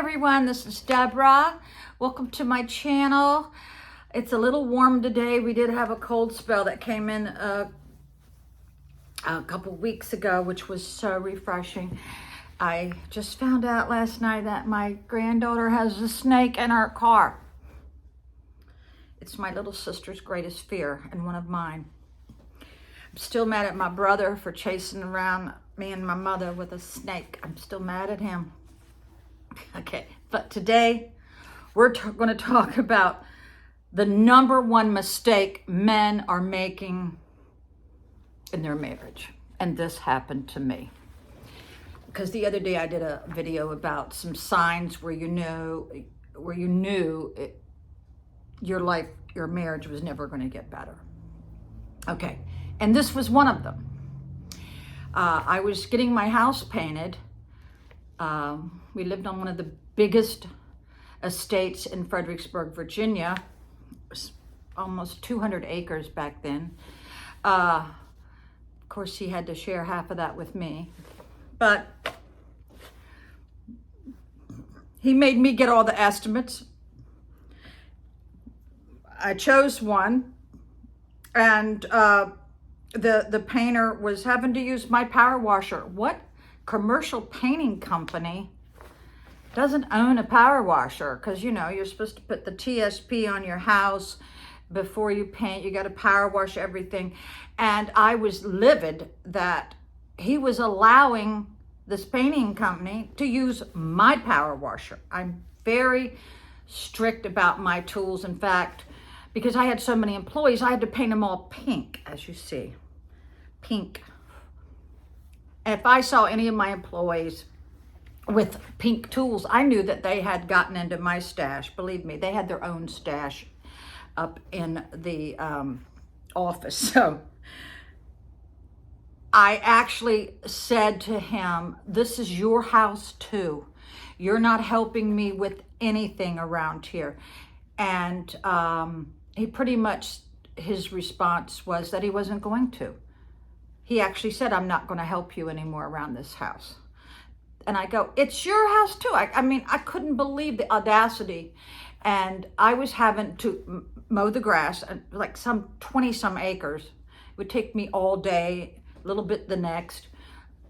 everyone, this is Deborah. Welcome to my channel. It's a little warm today. We did have a cold spell that came in a couple weeks ago, which was so refreshing. I just found out last night that my granddaughter has a snake in her car. It's my little sister's greatest fear and one of mine. I'm still mad at my brother for chasing around me and my mother with a snake. I'm still mad at him. Okay, but today we're going to talk about the number one mistake men are making in their marriage. And this happened to me. Because the other day I did a video about some signs where you knew your marriage was never going to get better. Okay, and this was one of them. I was getting my house painted. We lived on one of the biggest estates in Fredericksburg, Virginia. It was almost 200 acres back then. Of course, he had to share half of that with me. But he made me get all the estimates. I chose one, and the painter was having to use my power washer. What commercial painting company doesn't own a power washer? Because you're supposed to put the TSP on your house before you paint. You got to power wash everything. And I was livid that he was allowing this painting company to use my power washer. I'm very strict about my tools. In fact, because I had so many employees, I had to paint them all pink, as you see. Pink. If I saw any of my employees with pink tools, I knew that they had gotten into my stash. Believe me, they had their own stash up in the office. So I actually said to him, this is your house too. You're not helping me with anything around here. And he pretty much, his response was that he wasn't going to. He actually said, I'm not going to help you anymore around this house. And I go, it's your house too. I mean, I couldn't believe the audacity. And I was having to mow the grass, like some 20 some acres. It would take me all day, a little bit the next.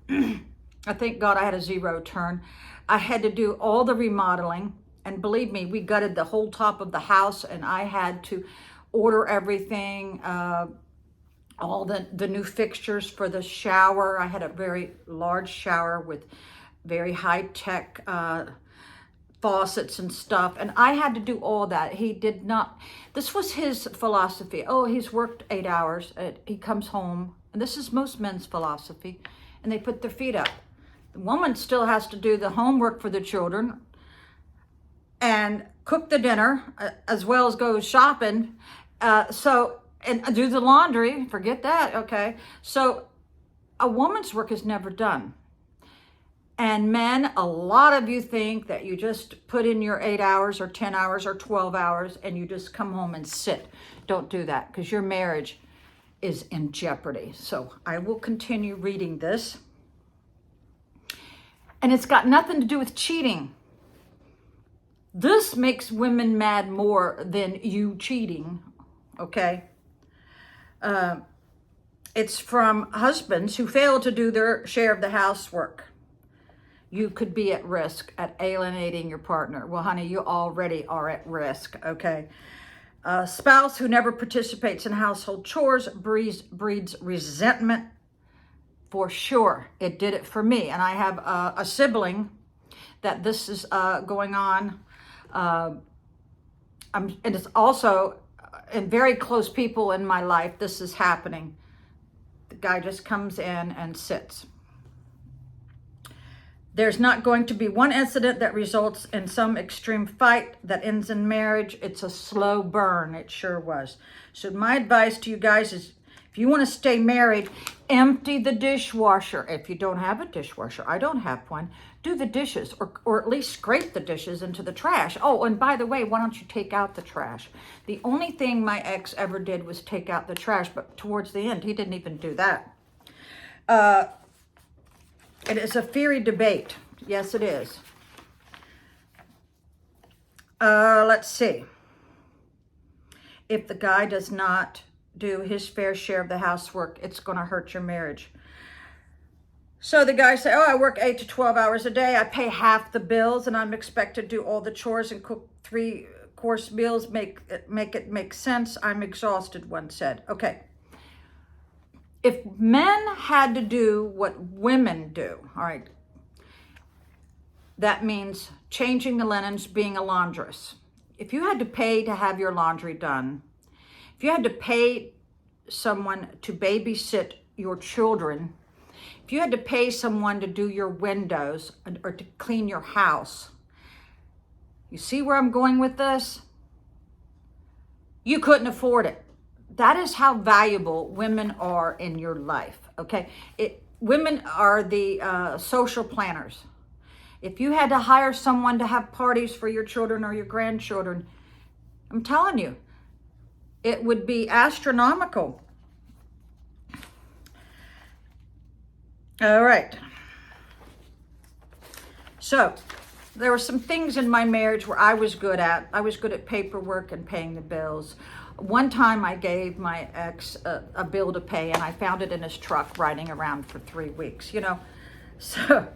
I thank God I had a zero turn. I had to do all the remodeling. And believe me, we gutted the whole top of the house, and I had to order everything, all the new fixtures for the shower. I had a very large shower with very high-tech faucets and stuff, and I had to do all that. He did not. This was his philosophy. Oh, he's worked 8 hours. He comes home, and this is most men's philosophy, and they put their feet up. The woman still has to do the homework for the children and cook the dinner, as well as go shopping. And do the laundry, forget that, okay? So a woman's work is never done. And men, a lot of you think that you just put in your 8 hours or 10 hours or 12 hours and you just come home and sit. Don't do that, because your marriage is in jeopardy. So I will continue reading this. And it's got nothing to do with cheating. This makes women mad more than you cheating, okay? It's from husbands who fail to do their share of the housework. You could be at risk at alienating your partner. Well, honey, you already are at risk, okay? A spouse who never participates in household chores breeds resentment. For sure, it did it for me. And I have a sibling that this is going on. And it's also in very close people in my life, this is happening. The guy just comes in and sits. There's not going to be one incident that results in some extreme fight that ends in marriage. It's a slow burn. It sure was. So my advice to you guys is, if you want to stay married, empty the dishwasher. If you don't have a dishwasher, I don't have one, do the dishes, or at least scrape the dishes into the trash. Oh, and by the way, why don't you take out the trash? The only thing my ex ever did was take out the trash, but towards the end, he didn't even do that. It is a fiery debate. Yes, it is. Let's see. If the guy does not do his fair share of the housework, it's going to hurt your marriage. So the guy say, oh, I work 8 to 12 hours a day. I pay half the bills and I'm expected to do all the chores and cook 3-course meals, make it make sense. I'm exhausted, one said. Okay. If men had to do what women do, all right, that means changing the linens, being a laundress. If you had to pay to have your laundry done, if you had to pay someone to babysit your children, if you had to pay someone to do your windows or to clean your house, you see where I'm going with this? You couldn't afford it. That is how valuable women are in your life, okay? Women are the social planners. If you had to hire someone to have parties for your children or your grandchildren, I'm telling you, it would be astronomical. All right. So there were some things in my marriage where I was good at. I was good at paperwork and paying the bills. One time I gave my ex a bill to pay and I found it in his truck riding around for 3 weeks, you know. So,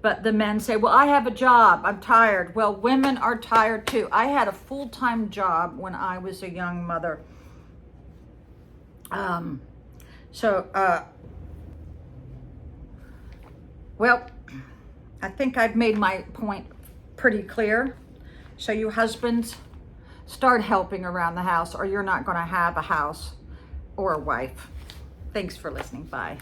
but the men say, well, I have a job, I'm tired. Well, women are tired too. I had a full-time job when I was a young mother. Well, I think I've made my point pretty clear. So you husbands, start helping around the house or you're not going to have a house or a wife. Thanks for listening. Bye.